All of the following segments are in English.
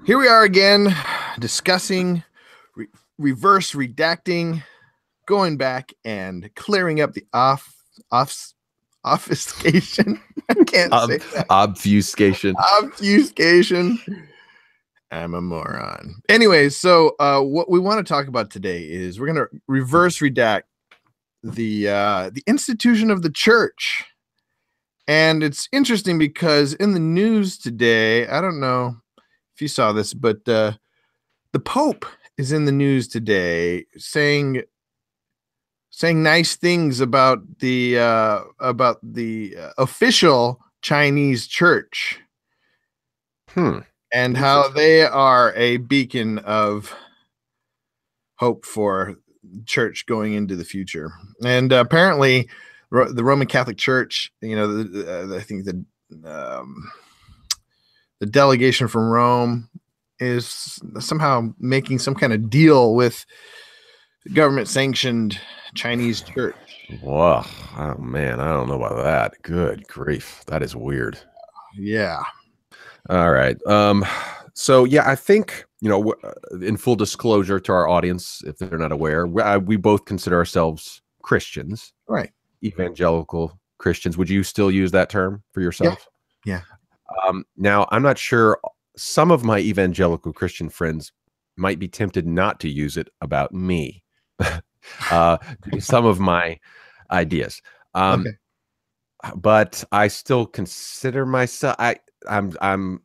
Here we are again discussing reverse redacting, going back and clearing up the obfuscation. I can't say that. Obfuscation. Obfuscation. I'm a moron. Anyways, so what we want to talk about today is we're going to reverse redact the institution of the church. And it's interesting because in the news today, I don't know if you saw this, but the Pope is in the news today saying nice things about the official Chinese church. And how they are a beacon of hope for church going into the future. And apparently the Roman Catholic Church, I think the delegation from Rome is somehow making some kind of deal with the government-sanctioned Chinese church. Whoa. Oh, man, I don't know about that. Good grief. That is weird. Yeah. All right. So, yeah, I think, in full disclosure to our audience, if they're not aware, we both consider ourselves Christians. Right. Evangelical Christians. Would you still use that term for yourself? Yeah. Now, I'm not sure. Some of my evangelical Christian friends might be tempted not to use it about me. Some of my ideas. Okay. But I still consider myself. I'm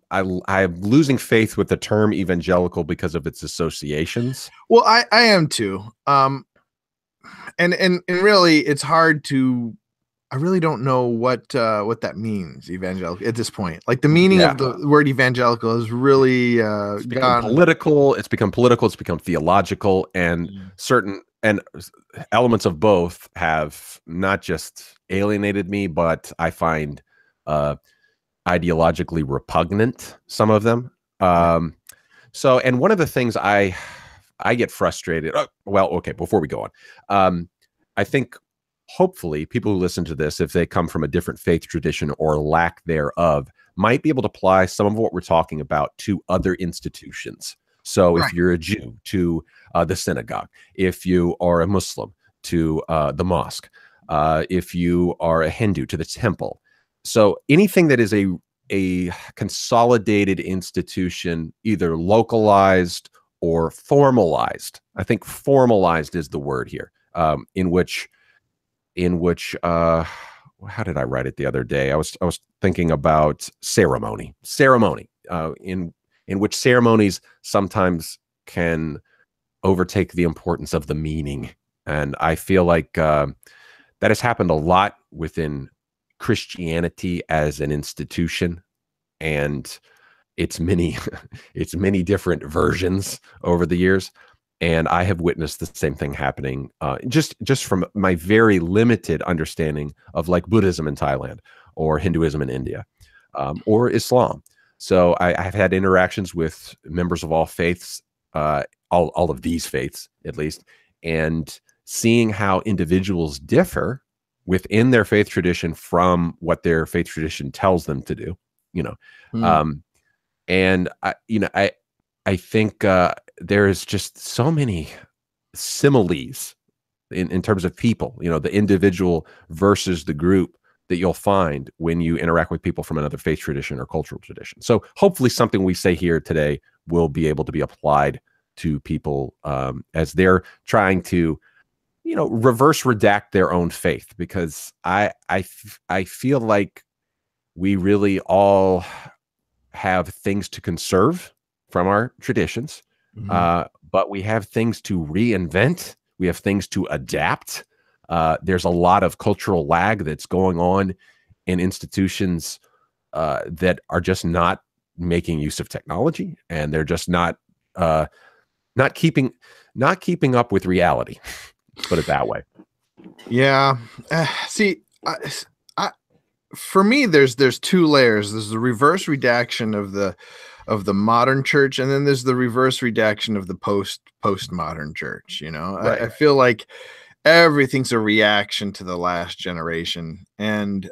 losing faith with the term evangelical because of its associations. Well, I am too. And really, it's hard to. I really don't know what that means, evangelical, at this point. Like the meaning of the word evangelical has really gone political. It's become political. It's become theological, and certain elements of both have not just alienated me, but I find ideologically repugnant. Some of them. So, and one of the things I get frustrated. Before we go on, I think. Hopefully, people who listen to this, if they come from a different faith tradition or lack thereof, might be able to apply some of what we're talking about to other institutions. So if you're a Jew, to the synagogue, if you are a Muslim, to the mosque, if you are a Hindu, to the temple. So anything that is a consolidated institution, either localized or formalized. I think formalized is the word here, in which how did I write it the other day? I was thinking about ceremony in which ceremonies sometimes can overtake the importance of the meaning. And I feel like that has happened a lot within Christianity as an institution, and its many different versions over the years. And I have witnessed the same thing happening just from my very limited understanding of like Buddhism in Thailand or Hinduism in India or Islam. So I have had interactions with members of all faiths, all of these faiths at least, and seeing how individuals differ within their faith tradition from what their faith tradition tells them to do, and I think there is just so many similes in terms of people, the individual versus the group that you'll find when you interact with people from another faith tradition or cultural tradition. So hopefully something we say here today will be able to be applied to people as they're trying to, reverse redact their own faith, because I feel like we really all have things to conserve from our traditions. But we have things to reinvent. We have things to adapt. There's a lot of cultural lag that's going on in institutions that are just not making use of technology, and they're just not keeping up with reality. Let's put it that way. Yeah. See, for me, there's two layers. There's the reverse redaction of the modern church, and then there's the reverse redaction of the postmodern church. Right. I feel like everything's a reaction to the last generation, and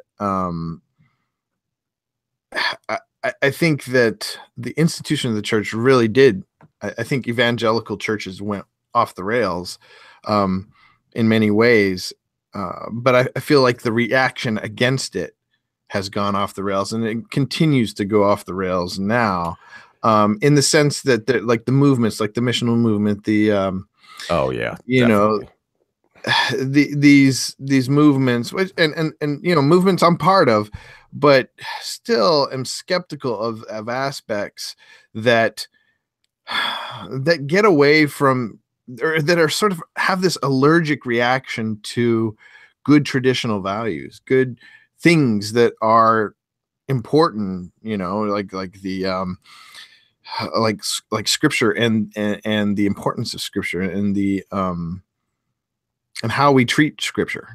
I think that the institution of the church really did. I think evangelical churches went off the rails in many ways, but I feel like the reaction against it has gone off the rails, and it continues to go off the rails now. In the sense that like the movements, like the missional movement, the oh yeah, you definitely. know, these movements, which and movements I'm part of, but still am skeptical of aspects that that get away from, or that are sort of have this allergic reaction to good traditional values, good things that are important, like the like scripture and the importance of scripture and the and how we treat scripture,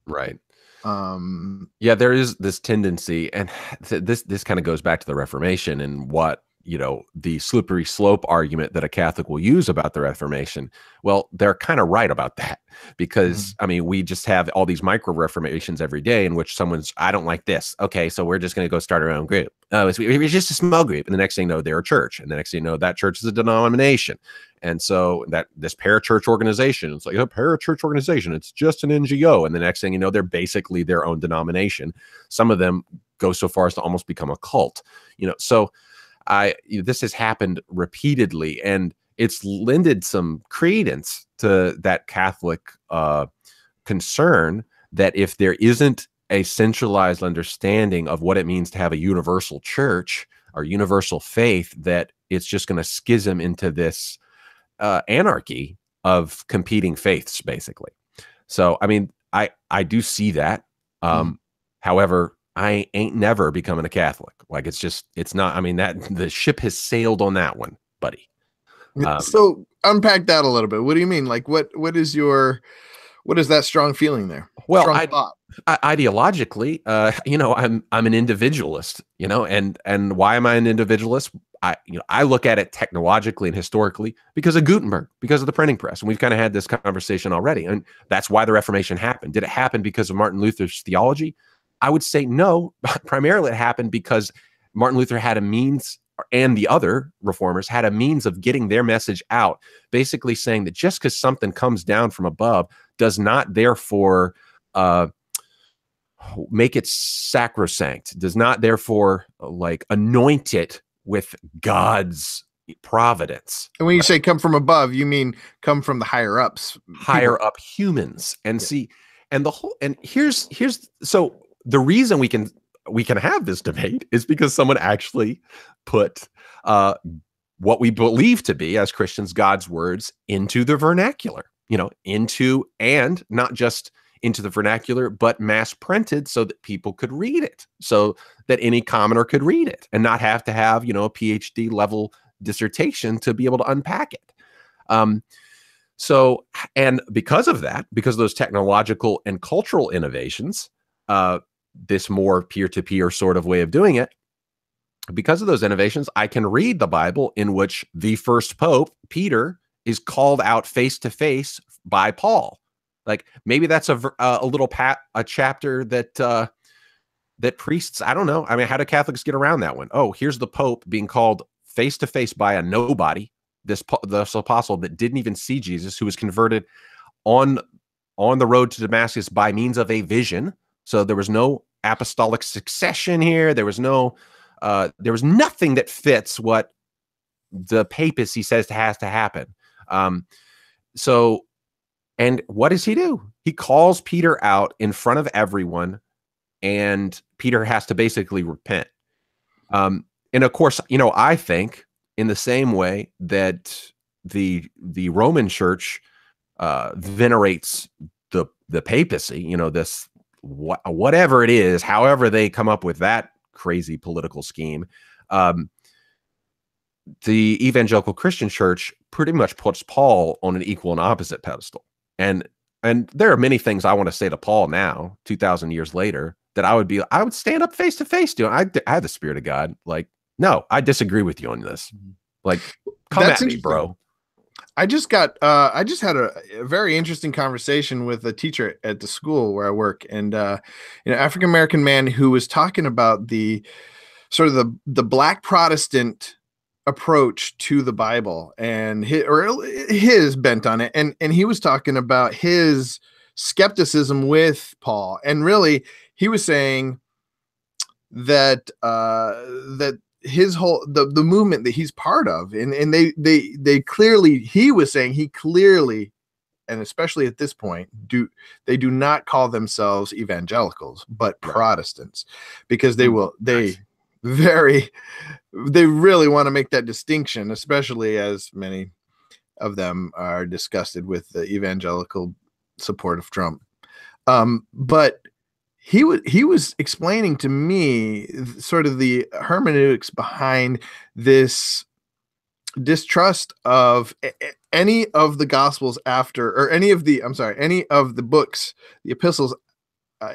Right. um Yeah, there is this tendency, and this kind of goes back to the Reformation and what, the slippery slope argument that a Catholic will use about the Reformation. Well, they're kind of right about that, because I mean, we just have all these micro reformations every day in which I don't like this. Okay, so we're just going to go start our own group. Oh, it's just a small group, and the next thing you know, they're a church, and the next thing you know, that church is a denomination, and so that this parachurch organization, it's like a parachurch organization. It's just an NGO, and the next thing you know, they're basically their own denomination. Some of them go so far as to almost become a cult. So this has happened repeatedly, and it's lended some credence to that Catholic concern that if there isn't a centralized understanding of what it means to have a universal church or universal faith, that it's just going to schism into this anarchy of competing faiths, basically. So, I mean, I do see that. However, I ain't never becoming a Catholic. Like, it's not, I mean, that the ship has sailed on that one, buddy. So unpack that a little bit. What do you mean? Like, what is that strong feeling there? Well, ideologically, I'm an individualist, and why am I an individualist? I look at it technologically and historically because of Gutenberg, because of the printing press. And we've kind of had this conversation already. And that's why the Reformation happened. Did it happen because of Martin Luther's theology? I would say no. Primarily it happened because Martin Luther had a means, and the other reformers had a means of getting their message out, basically saying that just because something comes down from above does not therefore make it sacrosanct, does not therefore like anoint it with God's providence. And when you say come from above, you mean come from the higher ups, higher up humans. And see, and the whole, and here's so the reason we can have this debate is because someone actually put what we believe to be, as Christians, God's words into the vernacular, into, and not just into the vernacular, but mass printed so that people could read it, so that any commoner could read it and not have to have, a PhD level dissertation to be able to unpack it. So, and because of that, because of those technological and cultural innovations, this more peer-to-peer sort of way of doing it, because of those innovations, I can read the Bible in which the first pope, Peter, is called out face to face by Paul. Like, maybe that's a little chapter that that priests, I don't know. I mean, how do Catholics get around that one? Oh, here's the Pope being called face to face by a nobody, this apostle that didn't even see Jesus, who was converted on the road to Damascus by means of a vision. So there was no apostolic succession here. There was nothing that fits what the papacy says has to happen. So, and what does he do? He calls Peter out in front of everyone, and Peter has to basically repent. And of course, I think in the same way that the Roman Church venerates the papacy, this whatever it is, however they come up with that crazy political scheme, the evangelical Christian church pretty much puts Paul on an equal and opposite pedestal. And there are many things I want to say to Paul now, 2,000 years later, that I would stand up face to face to. I have the Spirit of God. Like, no, I disagree with you on this. Like, come at me, bro. I just had a very interesting conversation with a teacher at the school where I work, and African-American man who was talking about the sort of the Black Protestant approach to the Bible and his bent on it. And he was talking about his skepticism with Paul. And really, he was saying that that his whole the movement that he's part of, and they clearly, he was saying he clearly, and especially at this point, do not call themselves evangelicals, but Protestants, because they really want to make that distinction, especially as many of them are disgusted with the evangelical support of Trump. But he was explaining to me sort of the hermeneutics behind this distrust of any of the gospels after, or any of the books, the epistles,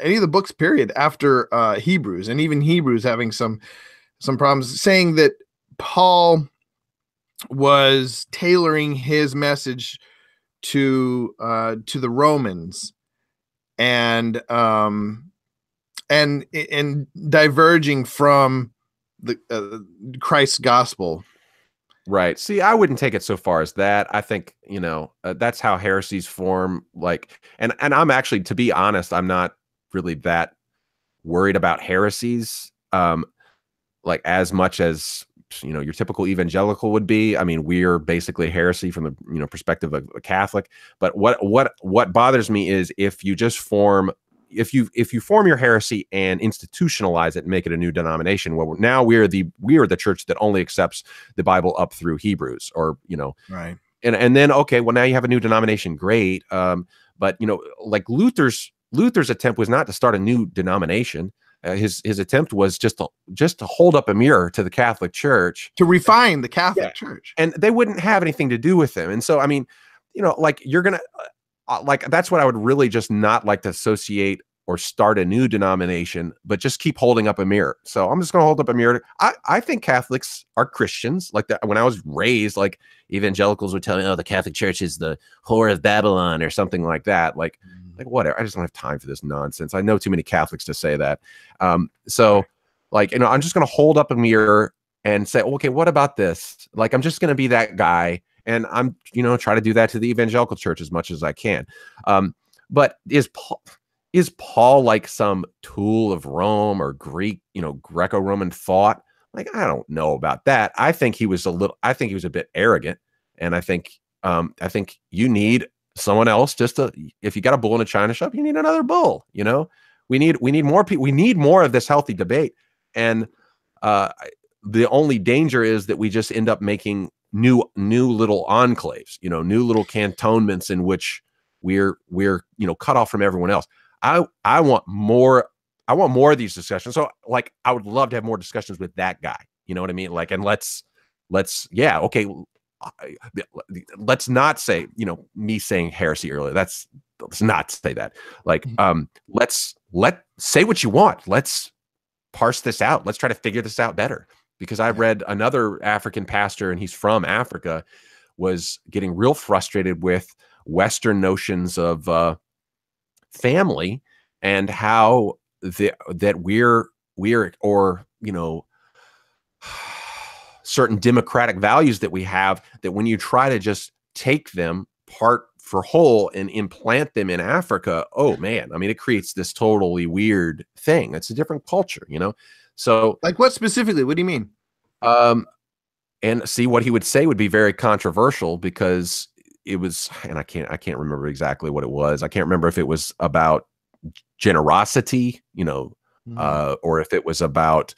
any of the books period after Hebrews, and even Hebrews having some problems, saying that Paul was tailoring his message to the Romans, and diverging from the Christ's gospel. Right. See, I wouldn't take it so far as that. I think, that's how heresies form. Like, and I'm actually, to be honest, I'm not really that worried about heresies, like as much as, your typical evangelical would be. I mean, we're basically heresy from the, perspective of a Catholic. But what bothers me is if you form your heresy and institutionalize it and make it a new denomination, well, now we are the church that only accepts the Bible up through Hebrews, or right. And then, okay, well, now you have a new denomination, great. But like Luther's attempt was not to start a new denomination. His attempt was just to hold up a mirror to the Catholic Church, to refine the Catholic Church, and they wouldn't have anything to do with him. And so, I mean, like, you're gonna like, that's what I would really just not like to associate or start a new denomination, but just keep holding up a mirror. So I'm just going to hold up a mirror. I think Catholics are Christians. Like that, when I was raised, like, evangelicals would tell me, oh, the Catholic Church is the whore of Babylon or something like that. Like whatever. I just don't have time for this nonsense. I know too many Catholics to say that. So like, I'm just going to hold up a mirror and say, okay, what about this? Like, I'm just going to be that guy. And I'm, try to do that to the evangelical church as much as I can. But is Paul like some tool of Rome or Greek, Greco-Roman thought? Like, I don't know about that. I think he was a bit arrogant. And I think you need someone else if you got a bull in a china shop, you need another bull. We need more people. We need more of this healthy debate. And the only danger is that we just end up making new little enclaves, new little cantonments in which we're cut off from everyone else. I want more of these discussions. So like, I would love to have more discussions with that guy. You know what I mean? Like, and let's not say, me saying heresy earlier. Let's not say that. Like, let's say what you want. Let's parse this out. Let's try to figure this out better. Because I read another African pastor, and he's from Africa, was getting real frustrated with Western notions of family, and how that we're or certain democratic values that we have, that when you try to just take them part for whole and implant them in Africa, oh man, I mean, it creates this totally weird thing. It's a different culture, So, like, what specifically? What do you mean? And see, what he would say would be very controversial, because it was, and I can't remember exactly what it was. I can't remember if it was about generosity, or if it was about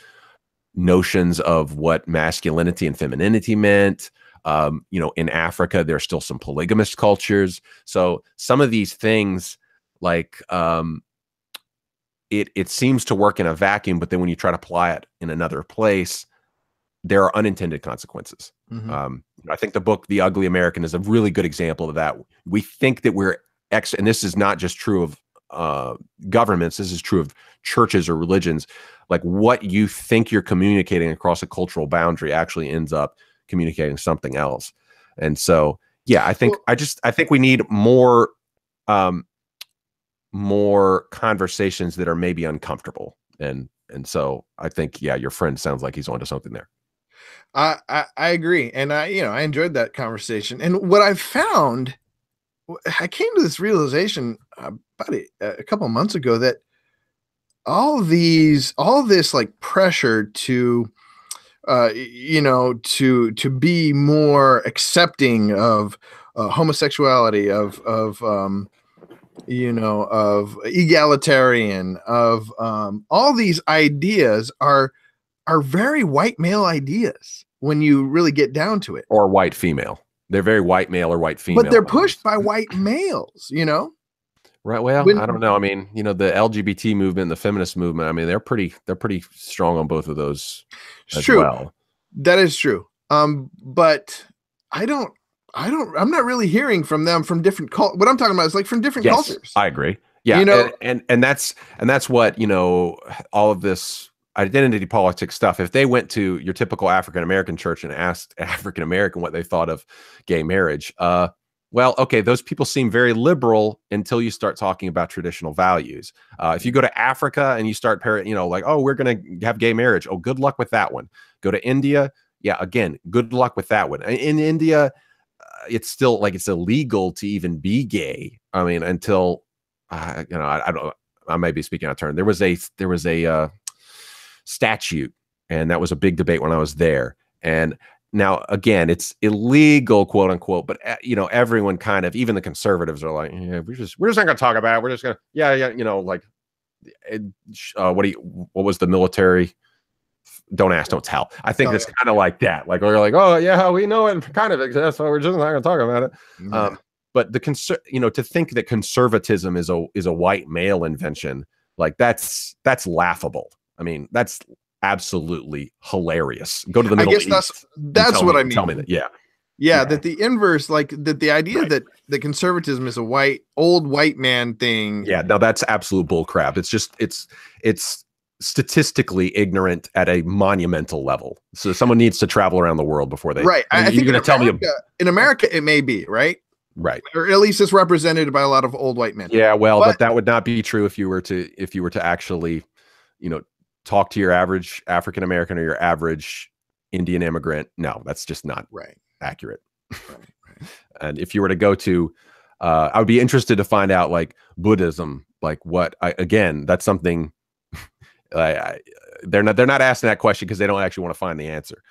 notions of what masculinity and femininity meant. In Africa, there's still some polygamous cultures. So some of these things, like, it seems to work in a vacuum, but then when you try to apply it in another place, there are unintended consequences. I think the book, The Ugly American, is a really good example of that. We think that and this is not just true of governments, this is true of churches or religions. Like, what you think you're communicating across a cultural boundary actually ends up communicating something else. And so, yeah, I think we need more conversations that are maybe uncomfortable, and And so I think, yeah, your friend sounds like he's onto something there. I agree, and I enjoyed that conversation. And what I found, I came to this realization about a couple of months ago that all this like pressure to to be more accepting of homosexuality, of egalitarian, of all these ideas are very white male ideas when you really get down to it. Or white female. They're very white male or white female. But they're pushed by white males, Right. Well, I don't know. I mean, the LGBT movement, the feminist movement, I mean, they're pretty strong on both of those as well. That is true. But I'm not really hearing from them from different what I'm talking about is like from different cultures. I agree. Yeah. And that's what, all of this identity politics stuff. If they went to your typical African-American church and asked African-American what they thought of gay marriage, well, okay, those people seem very liberal until you start talking about traditional values. If you go to Africa and you start, like, oh, we're going to have gay marriage. Oh, good luck with that one. Go to India. Yeah, again, good luck with that one. In India, it's still like it's illegal to even be gay. I mean, until, I don't. I may be speaking out of turn. There was a statute, and that was a big debate when I was there. And now, again, it's illegal, quote unquote, but everyone kind of, even the conservatives are like, yeah, we're just not going to talk about it. We're just going to, like, what was the military? Don't ask, don't tell. I think it's kind of like that. Like, we're like, oh yeah, we know it kind of exists, so we're just not going to talk about it. Mm-hmm. But to think that conservatism is a white male invention, like that's laughable. I mean, that's absolutely hilarious. Go to the Middle East. That's what I mean. Tell me that. Yeah. That the inverse, like that the idea that the conservatism is a old white man thing. Yeah, no, that's absolute bull crap. It's just it's statistically ignorant at a monumental level. So someone needs to travel around the world before they. Right. I think you're going to tell me in America it may be right. Right. Or at least it's represented by a lot of old white men. Yeah, well, but that would not be true if you were to actually, talk to your average African American or your average Indian immigrant. No, that's just not accurate. Right. And if you were to go to, I would be interested to find out, like, Buddhism, like that's something. They're not asking that question because they don't actually want to find the answer.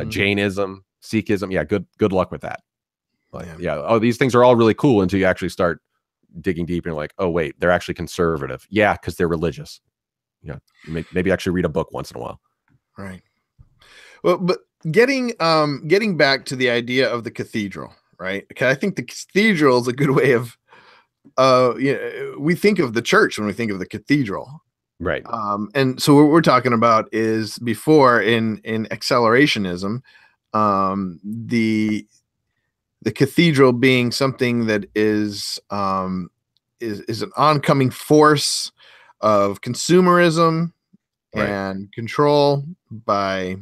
Jainism, Sikhism, yeah, good luck with that. Like, oh, these things are all really cool until you actually start digging deep and you're like, oh wait, they're actually conservative. Yeah, because they're religious. Yeah, maybe actually read a book once in a while. Right. Well, but getting back to the idea of the cathedral, right? Okay, I think the cathedral is a good way of, we think of the church when we think of the cathedral. Right. And so what we're talking about is before in accelerationism, the cathedral being something that is an oncoming force of consumerism and control by,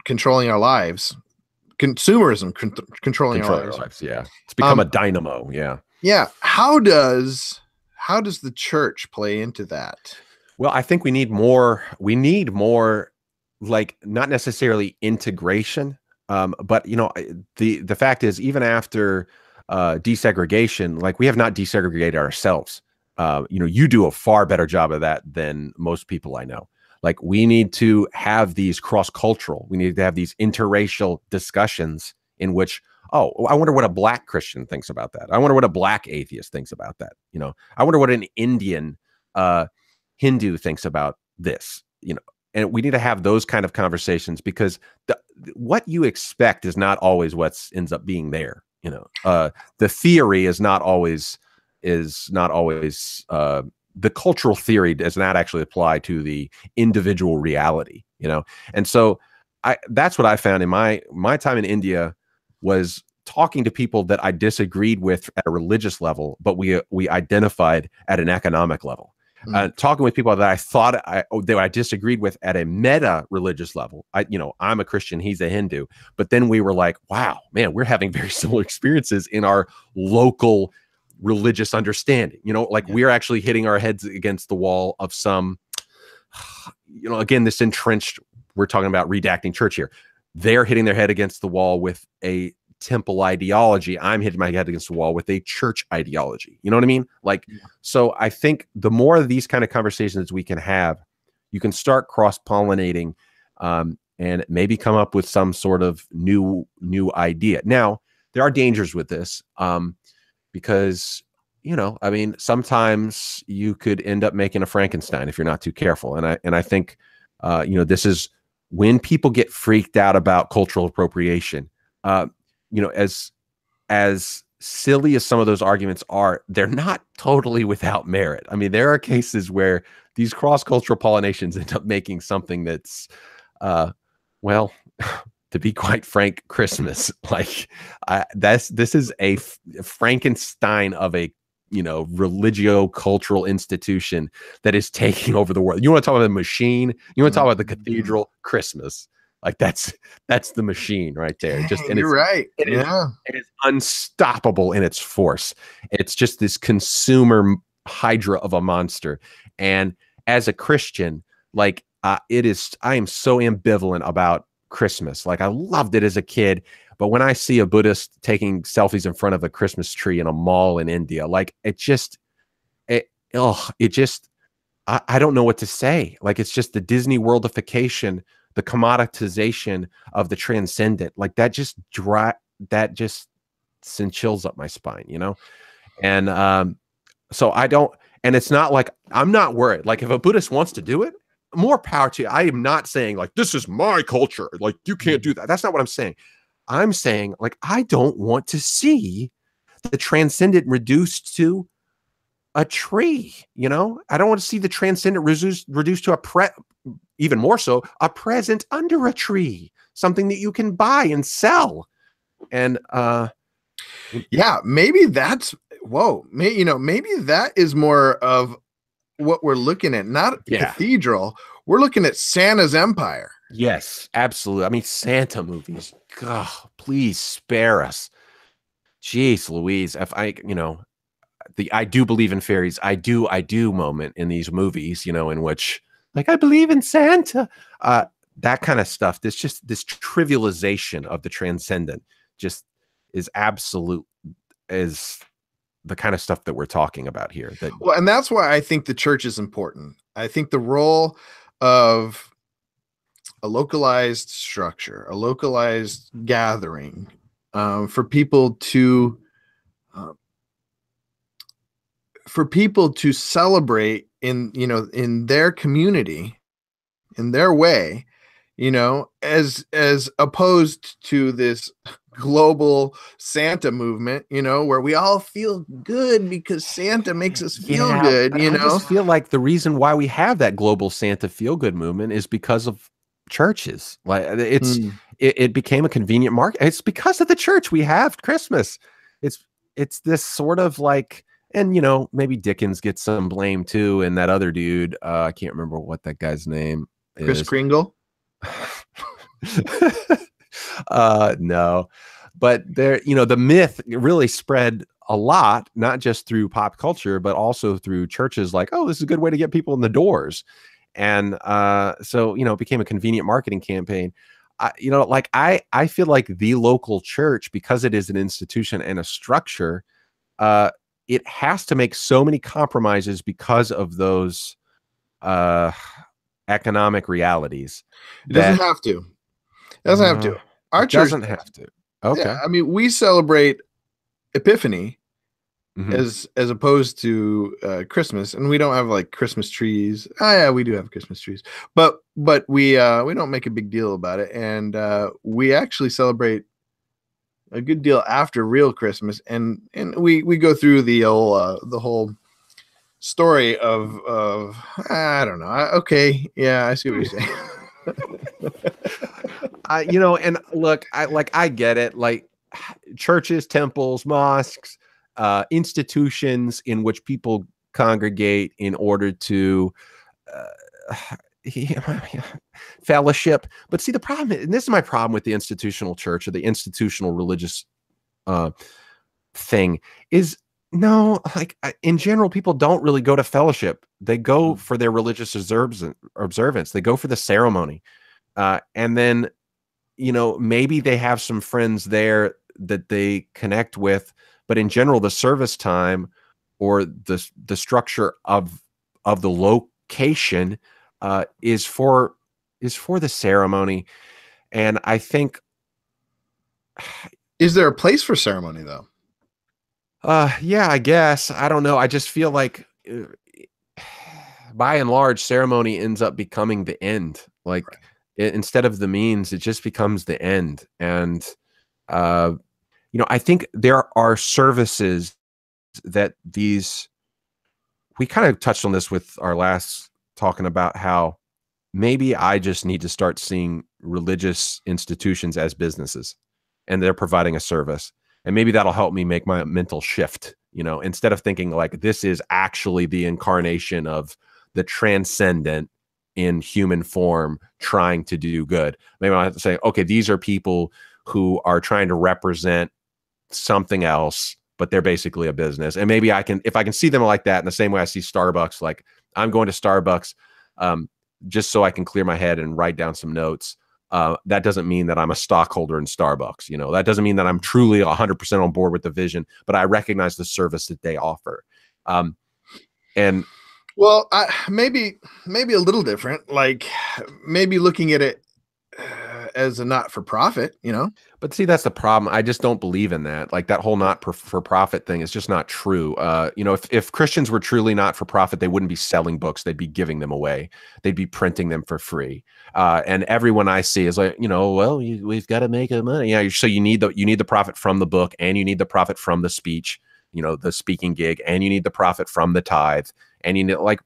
controlling our lives. Consumerism controlling our lives. Yeah, it's become a dynamo. Yeah. Yeah. How does the church play into that? Well, I think we need more, like, not necessarily integration, but the fact is, even after desegregation, like, we have not desegregated ourselves. You do a far better job of that than most people I know. Like, we need to have these cross-cultural, we need to have these interracial discussions in which, oh, I wonder what a Black Christian thinks about that. I wonder what a Black atheist thinks about that. I wonder what an Indian Hindu thinks about this, and we need to have those kind of conversations, because what you expect is not always what ends up being there. The theory is not always the cultural theory does not actually apply to the individual reality, And so that's what I found in my time in India, was talking to people that I disagreed with at a religious level, but we identified at an economic level. Talking with people that I thought that I disagreed with at a meta religious level. I'm a Christian, he's a Hindu, but then we were like, wow, man, we're having very similar experiences in our local religious understanding. You know, like we're actually hitting our heads against the wall of some, you know, again, this entrenched, we're talking about redacting church here. They're hitting their head against the wall with a temple ideology. I'm hitting my head against the wall with a church ideology. You know what I mean? Like, so I think the more of these kind of conversations we can have, you can start cross-pollinating, and maybe come up with some sort of new idea. Now, there are dangers with this, because, you know, I mean, sometimes you could end up making a Frankenstein if you're not too careful. And I think, you know, this is when people get freaked out about cultural appropriation. You know, as silly as some of those arguments are, they're not totally without merit. I mean, there are cases where these cross-cultural pollinations end up making something that's, well, to be quite frank, Christmas. Like, this is a Frankenstein of a, you know, religio-cultural institution that is taking over the world. You want to talk about the machine? You want to talk about the cathedral? Christmas. Like that's the machine right there. Just and you're right. It is unstoppable in its force. It's just this consumer hydra of a monster. And as a Christian, like I am so ambivalent about Christmas. Like I loved it as a kid, but when I see a Buddhist taking selfies in front of a Christmas tree in a mall in India, like I don't know what to say. Like it's just the Disney worldification, the commoditization of the transcendent. Like that just sends chills up my spine, you know? And so I don't, and it's not like, I'm not worried. Like if a Buddhist wants to do it, more power to you. I am not saying like, this is my culture. Like you can't do that. That's not what I'm saying. I'm saying like, I don't want to see the transcendent reduced to a tree, you know? I don't want to see the transcendent reduced to even more so, a present under a tree, something that you can buy and sell. And yeah, maybe that's maybe that is more of what we're looking at, not cathedral. We're looking at Santa's empire. Yes, absolutely. I mean, Santa movies. God, please spare us. Jeez Louise. If I, you know, I do believe in fairies. I do moment in these movies, you know, in which like, I believe in Santa, that kind of stuff. This trivialization of the transcendent just is absolute, is the kind of stuff that we're talking about here. Well, and that's why I think the church is important. I think the role of a localized structure, a localized gathering, for people to celebrate in their community, in their way, you know, as opposed to this global Santa movement, you know, where we all feel good because Santa makes us feel good, you know. I just feel like the reason why we have that global Santa feel good movement is because of churches. Like it became a convenient market. It's because of the church we have Christmas. It's this sort of like, and, you know, maybe Dickens gets some blame too. And that other dude, I can't remember what that guy's name is. Chris Kringle? No, but there, you know, the myth really spread a lot, not just through pop culture, but also through churches like, oh, this is a good way to get people in the doors. And so, you know, it became a convenient marketing campaign. You know, like I feel like the local church, because it is an institution and a structure, it has to make so many compromises because of those economic realities. It doesn't have to. It doesn't have to. Our church doesn't have to. Okay. Yeah, I mean, we celebrate Epiphany as opposed to Christmas, and we don't have like Christmas trees. Oh yeah, we do have Christmas trees, but we don't make a big deal about it, and we actually celebrate a good deal after real Christmas, and we go through the whole story of I don't know. Okay, yeah, I see what you're saying. You know, and look, I get it. Like churches, temples, mosques, institutions in which people congregate in order to fellowship. But see, the problem, and this is my problem with the institutional church or the institutional religious thing, is No, like in general, people don't really go to fellowship. They go for their religious observance. They go for the ceremony. And then, maybe they have some friends there that they connect with, but in general, the service time or the structure of the location is for the ceremony. And I think, is there a place for ceremony though? yeah, I guess. I don't know. I just feel like by and large, ceremony ends up becoming the end. Like instead of the means, it just becomes the end. And, I think there are services that we kind of touched on this with our last talking about how maybe I just need to start seeing religious institutions as businesses and they're providing a service. And maybe that'll help me make my mental shift, instead of thinking like this is actually the incarnation of the transcendent in human form trying to do good. Maybe I have to say, okay, these are people who are trying to represent something else, but they're basically a business. And maybe if I can see them like that in the same way I see Starbucks, like I'm going to Starbucks just so I can clear my head and write down some notes. That doesn't mean that I'm a stockholder in Starbucks. That doesn't mean that I'm truly 100% on board with the vision, but I recognize the service that they offer. And well, maybe a little different, like maybe looking at it as a not-for-profit, But see, that's the problem. I just don't believe in that. Like that whole not-for-profit thing is just not true. If Christians were truly not-for-profit, they wouldn't be selling books. They'd be giving them away. They'd be printing them for free. And everyone I see is like, we've got to make money. Yeah. So you need the profit from the book, and you need the profit from the speech, the speaking gig, and you need the profit from the tithe. And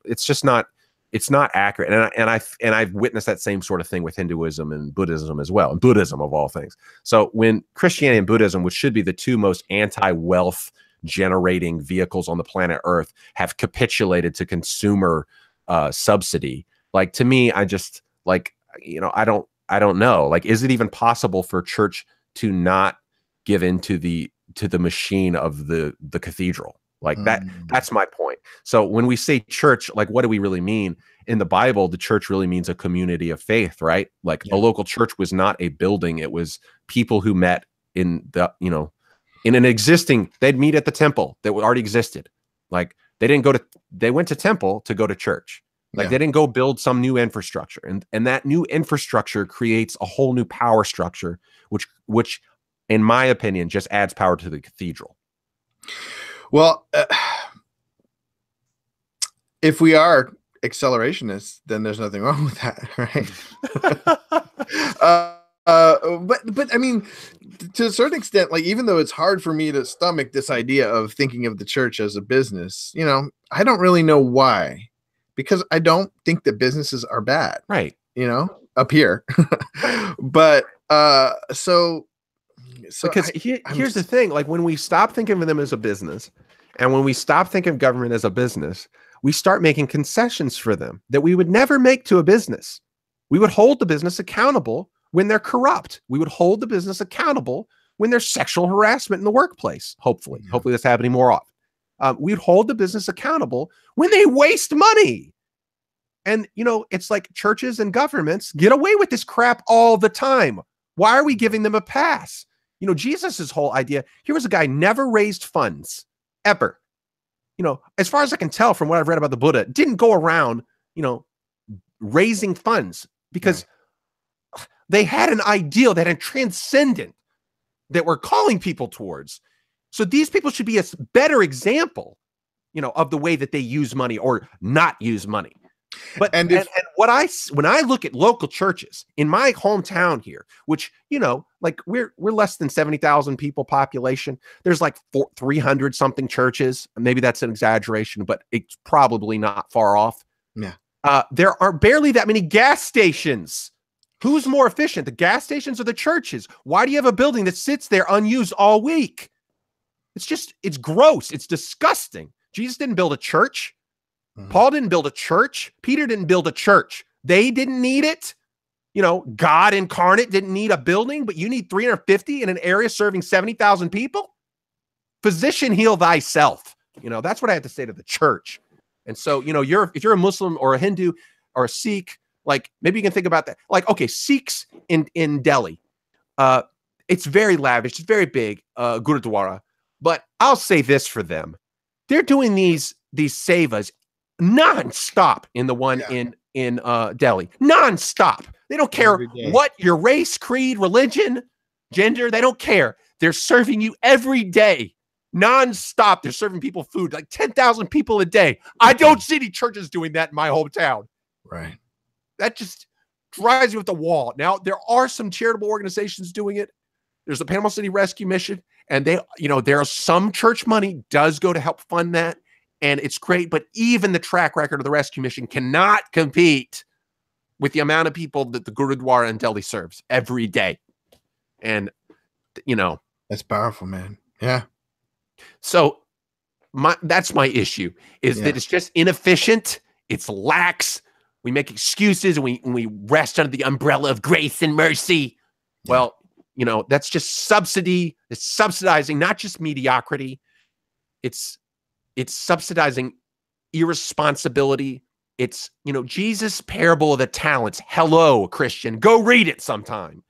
it's just not. It's not accurate, and I've witnessed that same sort of thing with Hinduism and Buddhism as well, and Buddhism of all things. So when Christianity and Buddhism, which should be the two most anti-wealth generating vehicles on the planet Earth, have capitulated to consumer subsidy, like to me, I just like I don't know. Like, is it even possible for church to not give into the machine of the cathedral? Like that's my point. So when we say church, like what do we really mean? In the Bible, the church really means a community of faith, right? Like a local church was not a building. It was people who met in in an existing, they'd meet at the temple that already existed. Like they went to temple to go to church. Like they didn't go build some new infrastructure. And that new infrastructure creates a whole new power structure, which in my opinion, just adds power to the cathedral. Well, if we are accelerationists, then there's nothing wrong with that, right? But I mean, to a certain extent, like even though it's hard for me to stomach this idea of thinking of the church as a business, I don't really know why, because I don't think that businesses are bad, right? Up here, but so. Because here's the thing, like when we stop thinking of them as a business and when we stop thinking of government as a business, we start making concessions for them that we would never make to a business. We would hold the business accountable when they're corrupt. We would hold the business accountable when there's sexual harassment in the workplace. Hopefully that's happening more often. We'd hold the business accountable when they waste money. And, it's like churches and governments get away with this crap all the time. Why are we giving them a pass? Jesus's whole idea, here was a guy never raised funds ever. As far as I can tell from what I've read about the Buddha, didn't go around, raising funds because they had an ideal that had transcendent that we're calling people towards. So these people should be a better example, of the way that they use money or not use money. But and when I look at local churches in my hometown here, which like we're less than 70,000 people population. There's like 300 something churches. Maybe that's an exaggeration, but it's probably not far off. Yeah. There are barely that many gas stations. Who's more efficient, the gas stations or the churches? Why do you have a building that sits there unused all week? It's gross. It's disgusting. Jesus didn't build a church. Paul didn't build a church. Peter didn't build a church. They didn't need it. God incarnate didn't need a building, but you need 350 in an area serving 70,000 people. Physician, heal thyself. You know, that's what I had to say to the church. And so, you know, if you're a Muslim or a Hindu or a Sikh, like maybe you can think about that. Like, okay, Sikhs in Delhi, it's very lavish, it's very big, Gurudwara. But I'll say this for them: they're doing these sevas nonstop in the one in Delhi, nonstop. They don't care what your race, creed, religion, gender. They don't care. They're serving you every day, nonstop. They're serving people food, like 10,000 people a day. I don't see any churches doing that in my hometown. Right. That just drives you at the wall. Now, there are some charitable organizations doing it. There's the Panama City Rescue Mission, and they, you know, there are some church money does go to help fund that, and it's great. But even the track record of the Rescue Mission cannot compete with the amount of people that the Gurudwara in Delhi serves every day. And, you know, that's powerful, man. Yeah. So that's my issue, is that it's just inefficient. It's lax. We make excuses and we rest under the umbrella of grace and mercy. Yeah. Well, you know, that's just subsidy. It's subsidizing not just mediocrity. It's subsidizing irresponsibility. It's, you know, Jesus' parable of the talents. Hello, Christian, go read it sometime.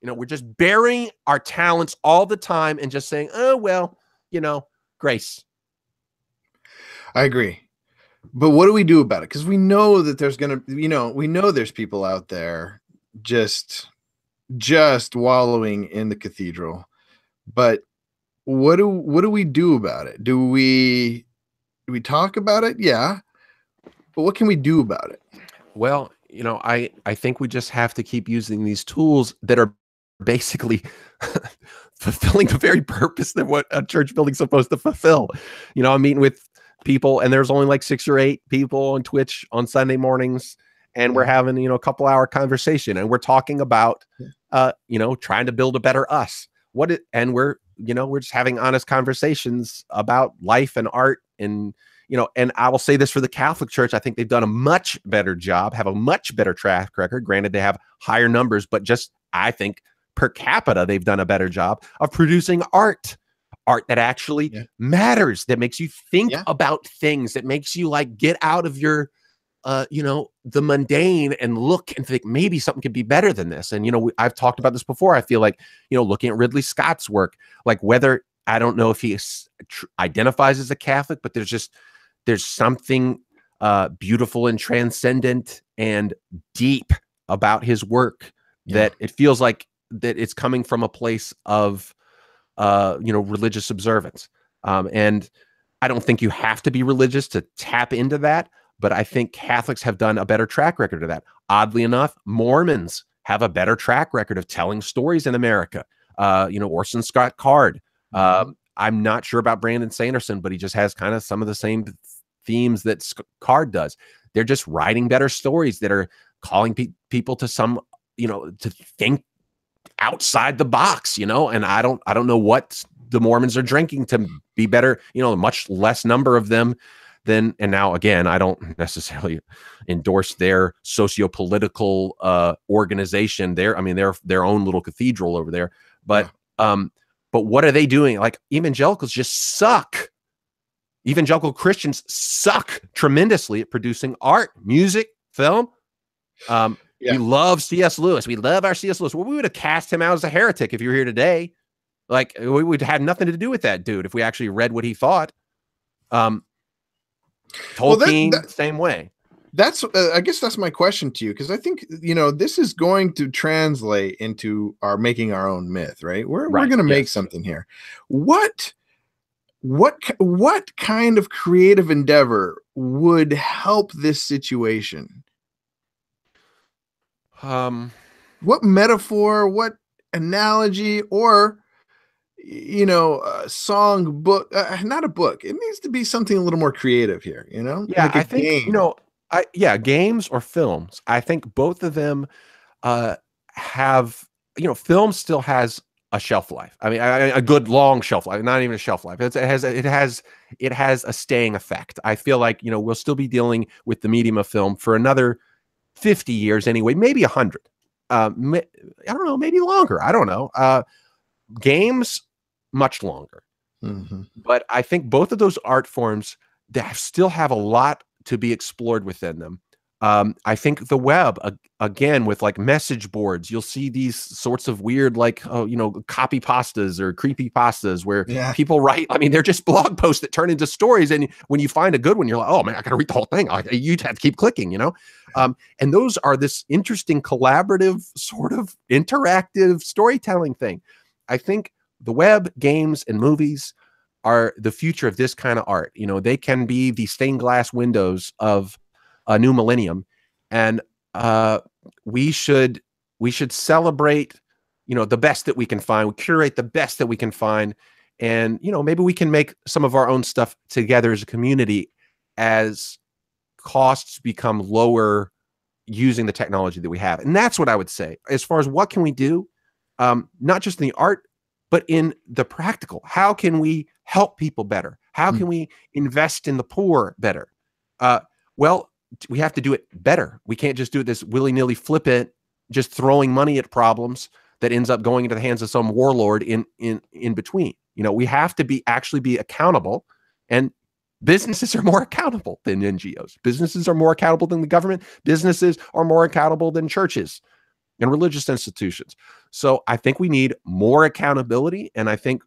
You know, we're just burying our talents all the time and just saying, oh, well, you know, grace. I agree. But what do we do about it? Because we know that there's going to, you know, we know there's people out there just wallowing in the cathedral. But what do we do about it? Do we talk about it? Yeah. But what can we do about it? Well, you know, I think we just have to keep using these tools that are basically fulfilling the very purpose that what a church building is supposed to fulfill. You know, I'm meeting with people, and there's only like 6 or 8 people on Twitch on Sunday mornings, and we're having, you know, a couple hour conversation, and we're talking about, you know, trying to build a better us. And we're just having honest conversations about life and art. And, you know, and I will say this for the Catholic Church, I think they've done a much better job, have a much better track record. Granted, they have higher numbers, but just, I think per capita, they've done a better job of producing art that actually matters, that makes you think about things, that makes you like get out of your, you know, the mundane and look and think maybe something could be better than this. And, you know, I've talked about this before. I feel like, you know, looking at Ridley Scott's work, like whether, I don't know if he identifies as a Catholic, but there's something beautiful and transcendent and deep about his work that it feels like that it's coming from a place of, you know, religious observance. And I don't think you have to be religious to tap into that, but I think Catholics have done a better track record of that. Oddly enough, Mormons have a better track record of telling stories in America. You know, Orson Scott Card. I'm not sure about Brandon Sanderson, but he just has kind of some of the same themes that Card does. They're just writing better stories that are calling people to some, you know, to think outside the box, you know. And I don't know what the Mormons are drinking to be better, you know, a much less number of them than, and now again, I don't necessarily endorse their socio-political organization. They're their own little cathedral over there. But what are they doing? Like, evangelicals just suck. Evangelical Christians suck tremendously at producing art, music, film. We love C.S. Lewis. We love our C.S. Lewis. Well, we would have cast him out as a heretic if you were here today. Like, we would have nothing to do with that dude if we actually read what he thought. Tolkien, same way. That's I guess that's my question to you, because I think, you know, this is going to translate into our making our own myth, right? We're going to make something here. What kind of creative endeavor would help this situation? What metaphor, what analogy, or, you know, a song, book, not a book. It needs to be something a little more creative here, you know? Yeah, like I think, game. You know, games or films. I think both of them have, you know, film still has a shelf life. I mean, a good long shelf life, not even a shelf life. It has a staying effect. I feel like, you know, we'll still be dealing with the medium of film for another 50 years anyway, maybe 100. I don't know, maybe longer. I don't know. Games, much longer. Mhm. But I think both of those art forms, they still have a lot to be explored within them. I think the web, again, with like message boards, you'll see these sorts of weird, like, copy pastas or creepy pastas where Yeah. people write. I mean, they're just blog posts that turn into stories. And when you find a good one, you're like, oh man, I got to read the whole thing. You have to keep clicking, and those are this interesting collaborative sort of interactive storytelling thing. I think the web, games, and movies are the future of this kind of art. They can be the stained glass windows of a new millennium, and we should celebrate the best that we can find. We curate the best that we can find, and maybe we can make some of our own stuff together as a community as costs become lower using the technology that we have. And that's what I would say as far as what can we do, not just in the art but in the practical. How can we help people better? How can we invest in the poor better? Well, we have to do it better. We can't just do it this willy-nilly flippant, just throwing money at problems that ends up going into the hands of some warlord in between. We have to actually be accountable, and businesses are more accountable than NGOs. Businesses are more accountable than the government. Businesses are more accountable than churches and religious institutions. So I think we need more accountability, and I think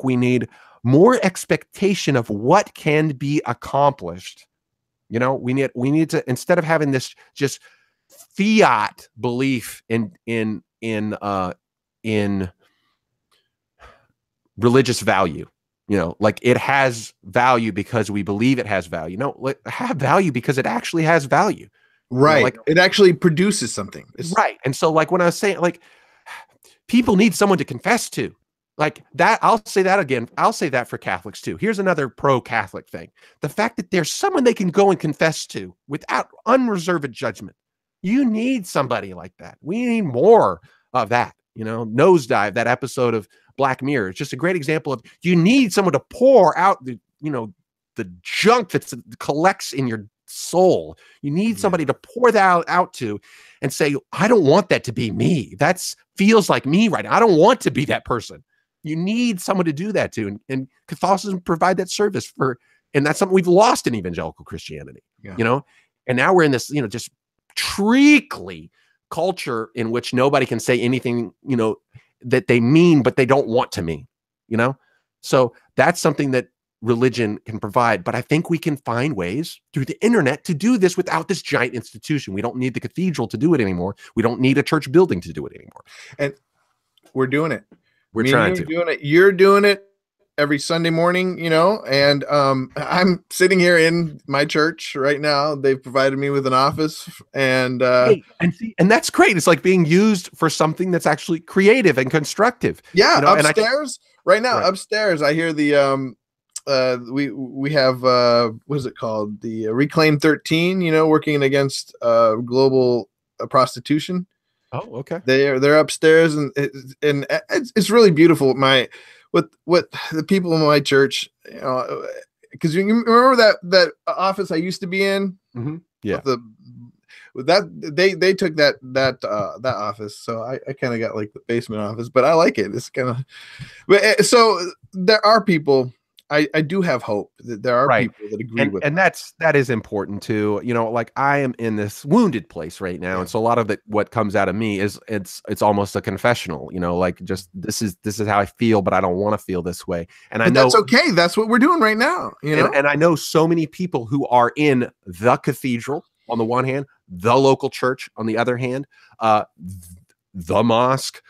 we need more expectation of what can be accomplished. We need to, instead of having this just fiat belief in religious value, like it has value because we believe it has value. No, have value because it actually has value. Right. Like it actually produces something. Right. And so like when I was saying, like, people need someone to confess to. Like that, I'll say that again. I'll say that for Catholics too. Here's another pro-Catholic thing. The fact that there's someone they can go and confess to without unreserved judgment. You need somebody like that. We need more of that. Nosedive, that episode of Black Mirror. It's just a great example of, you need someone to pour out the junk that collects in your soul. You need somebody to pour that out to and say, I don't want that to be me. That feels like me right now. I don't want to be that person. You need someone to do that to, and Catholicism provide that service for, and that's something we've lost in evangelical Christianity. And now we're in this, just treacly culture in which nobody can say anything, that they mean, but they don't want to mean, So that's something that religion can provide. But I think we can find ways through the internet to do this without this giant institution. We don't need the cathedral to do it anymore. We don't need a church building to do it anymore. And we're doing it. We're trying to. Doing it. You're doing it every Sunday morning, and I'm sitting here in my church right now. They've provided me with an office, and and that's great. It's like being used for something that's actually creative and constructive. Yeah, upstairs right now. Right. Upstairs, I hear the we have what is it called? The Reclaim 13. Working against global prostitution. Oh, okay. They're upstairs, and it's really beautiful. What the people in my church, because you remember that office I used to be in. Mm-hmm. Yeah. They took that office, so I kind of got like the basement office, but I like it. It's kind of, but so there are people. I do have hope that there are people that agree with, and that is important too. Like I am in this wounded place right now, and so a lot of what comes out of me is it's almost a confessional. Like just this is how I feel, but I don't want to feel this way. And I know that's okay. That's what we're doing right now. And I know so many people who are in the cathedral on the one hand, the local church on the other hand, the mosque,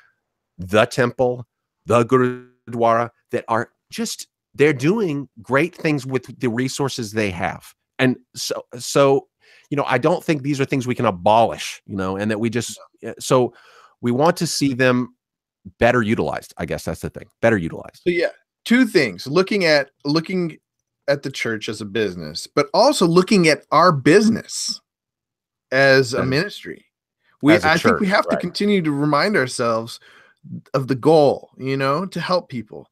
the temple, the Gurudwara, that are just. They're doing great things with the resources they have. And so, I don't think these are things we can abolish, and that we just, so we want to see them better utilized. I guess that's the thing, better utilized. So yeah, two things, looking at the church as a business, but also looking at our business as a ministry. I think we have to continue to remind ourselves of the goal, to help people.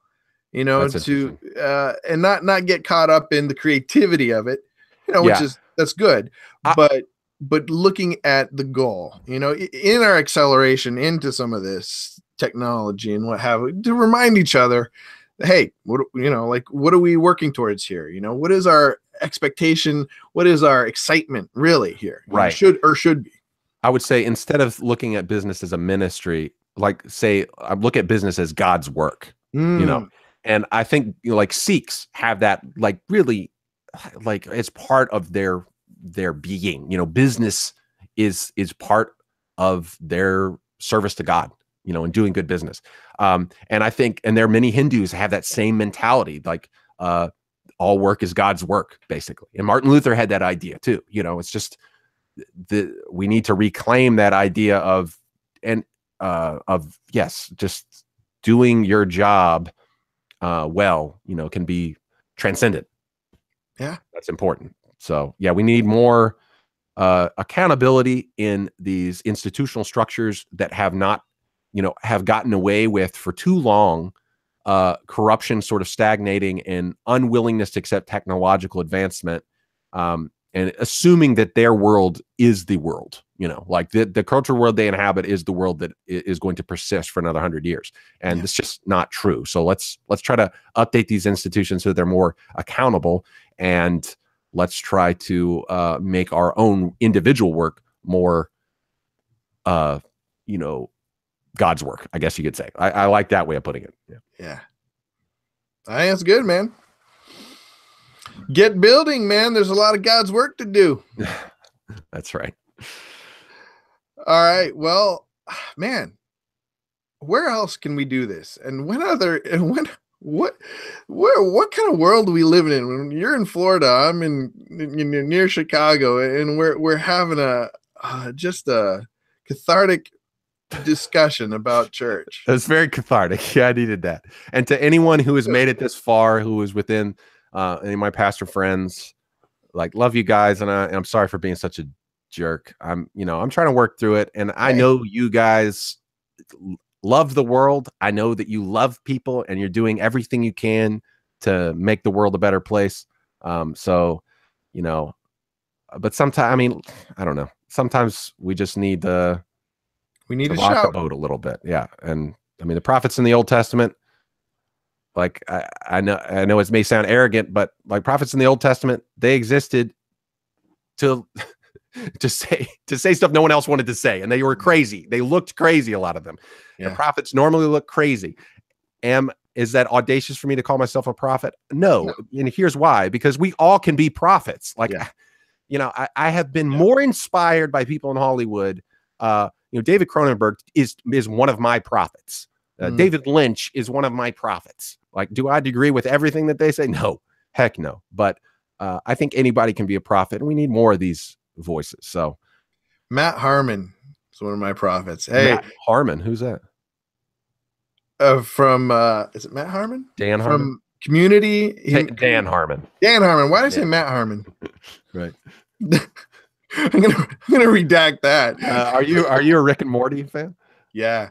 To and not get caught up in the creativity of it, which that's good. But looking at the goal, in our acceleration into some of this technology and what have we, to remind each other hey, like, what are we working towards here? What is our expectation? What is our excitement really here? Right. Should be. I would say, instead of looking at business as a ministry, like, say, I look at business as God's work, and I think, like, Sikhs have that, like, really, like, it's part of their being. Business is part of their service to God, and doing good business. And I think, and there are many Hindus have that same mentality, like, all work is God's work, basically. And Martin Luther had that idea too. It's just we need to reclaim that idea of yes, just doing your job well, can be transcendent. Yeah, that's important. So yeah, we need more accountability in these institutional structures that have not, have gotten away with for too long corruption sort of stagnating and unwillingness to accept technological advancement, and assuming that their world is the world, like the cultural world they inhabit is the world that is going to persist for another 100 years. And it's just not true. So let's try to update these institutions so they're more accountable, and let's try to make our own individual work more, God's work, I guess you could say. I like that way of putting it. Yeah. I think that's good, man. Get building, man. There's a lot of God's work to do. That's right. All right. Well, man, where else can we do this? And what kind of world are we living in? When you're in Florida, I'm in near Chicago, and we're having just a cathartic discussion about church. It's very cathartic. Yeah, I needed that. And to anyone who has made it this far, who is within any of my pastor friends, like, love you guys, and I'm sorry for being such a jerk. I'm trying to work through it, and I know you guys love the world. I know that you love people, and you're doing everything you can to make the world a better place. But sometimes, I don't know. Sometimes we just need to rock the boat a little bit. Yeah. And the prophets in the Old Testament, like, I know it may sound arrogant, but like, prophets in the Old Testament, they existed to say stuff no one else wanted to say. And they were crazy. They looked crazy. A lot of them. Yeah. The prophets normally look crazy. Is that audacious for me to call myself a prophet? No. And here's why, because we all can be prophets. Like, I have been more inspired by people in Hollywood. David Cronenberg is one of my prophets. David Lynch is one of my prophets. Like, do I agree with everything that they say? No, heck no. But I think anybody can be a prophet, and we need more of these voices. So Matt Harmon is one of my prophets. Hey, Matt Harmon, who's that? From is it Matt Harmon? Dan Harmon from Community. Dan Harmon. Dan Harmon. Why did I say Matt Harmon? Right. I'm gonna redact that. Are you a Rick and Morty fan? Yeah.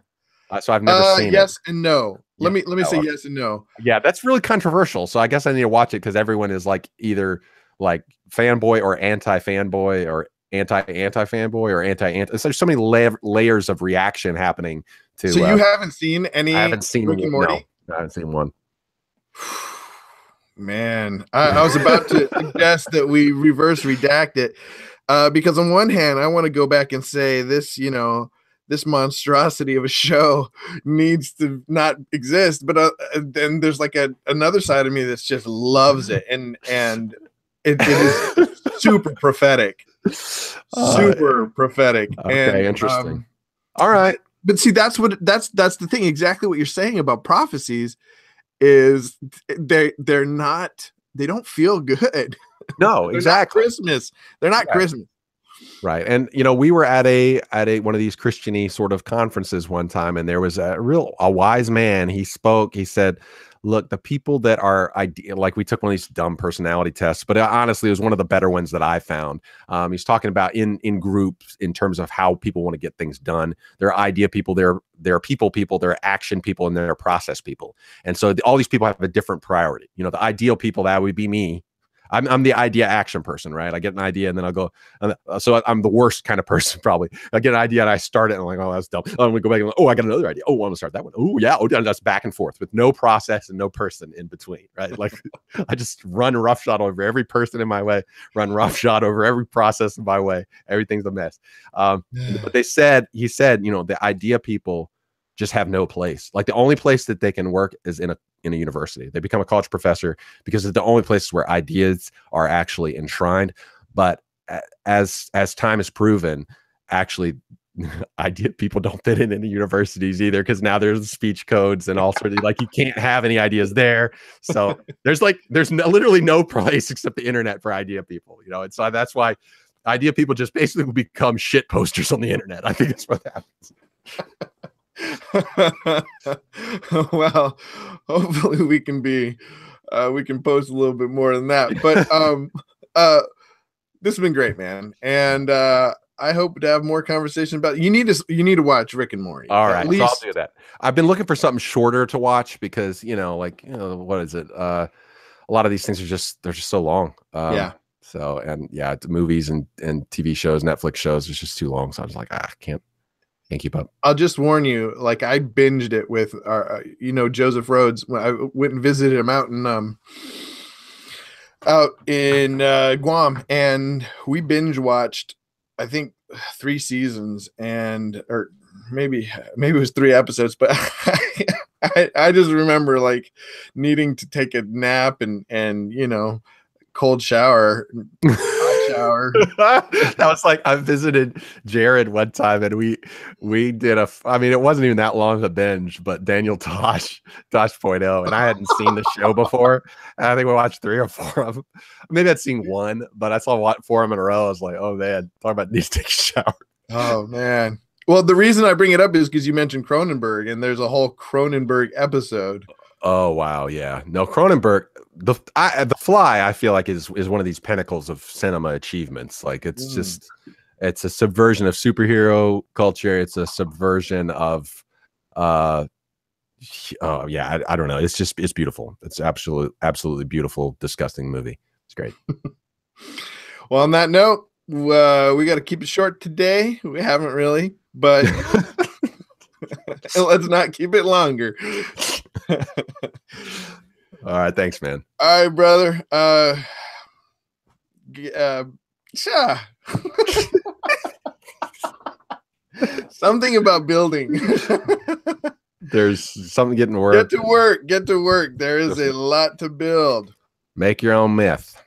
So I've never seen yes it. And no. Let me say yes and no. Yeah, that's really controversial. So I guess I need to watch it, because everyone is like either like fanboy or anti-fanboy or anti-fanboy or anti-. So there's so many layers of reaction happening to. So you haven't seen any? I haven't seen Rick and Morty? No, I haven't seen one. Man, I was about to suggest that we reverse redact it, because on one hand, I want to go back and say this, this monstrosity of a show needs to not exist. But then there's like another side of me that's just loves it, and it is super prophetic, prophetic. Okay, interesting. All right, but see, that's the thing. Exactly what you're saying about prophecies is they don't feel good. No, exactly. Christmas. They're not Christmas. Right. And, we were at one of these Christian-y sort of conferences one time, and there was a wise man. He spoke, he said, look, the people that are like, we took one of these dumb personality tests, but honestly, it was one of the better ones that I found. He's talking about in groups, in terms of how people want to get things done. There are idea people, there are people, there are action people, and there are process people. And so all these people have a different priority. The ideal people, that would be me. I'm the idea action person, right? I get an idea and then I'll go. So I'm the worst kind of person probably. I get an idea and I start it and I'm like, oh, that's dumb. I'm gonna go back and I got another idea. Oh, I'm gonna start that one. Oh yeah. Oh, that's back and forth with no process and no person in between, right? Like I just run roughshod over every person in my way, run roughshod over every process in my way. Everything's a mess. But he said, the idea people just have no place. Like the only place that they can work is in a university. They become a college professor because it's the only place where ideas are actually enshrined. But as time has proven, actually idea people don't fit in the universities either, because now there's speech codes and all sorts of, like, you can't have any ideas there. So there's literally no place except the internet for idea people, and so that's why idea people just basically will become shit posters on the internet. I think that's what happens. Well, hopefully we can post a little bit more than that, but this has been great, man, and I hope to have more conversation about it. You need to watch Rick and Morty. All right, so I'll do that. I've been looking for something shorter to watch because what is it, a lot of these things they're just so long. So the movies and TV shows, Netflix shows, it's just too long, so I was like, can't keep up. I'll just warn you, like, I binged it with our, Joseph Rhodes. When I went and visited him out in Guam, and we binge watched, I think, 3 seasons, or maybe it was 3 episodes, but I just remember like needing to take a nap and cold shower. Shower. That was like, I visited Jared one time and we did it wasn't even that long of a binge, but Daniel Tosh Point oh, and I hadn't seen the show before. And I think we watched 3 or 4 of them. Maybe I'd seen 1, but I saw 4 of them in a row. I was like, oh man, talk about need to take a shower. Oh man. Well, the reason I bring it up is because you mentioned Cronenberg, and there's a whole Cronenberg episode. Oh wow, yeah. No, Cronenberg, The Fly, I feel like is one of these pinnacles of cinema achievements. Like it's just, it's a subversion of superhero culture. It's a subversion of, I don't know. It's beautiful. It's absolutely beautiful, disgusting movie. It's great. Well, on that note, we got to keep it short today. We haven't really, but let's not keep it longer. All right, thanks, man. All right, brother. Something about building. There's something getting to work. Get to work. There is a lot to build. Make your own myth.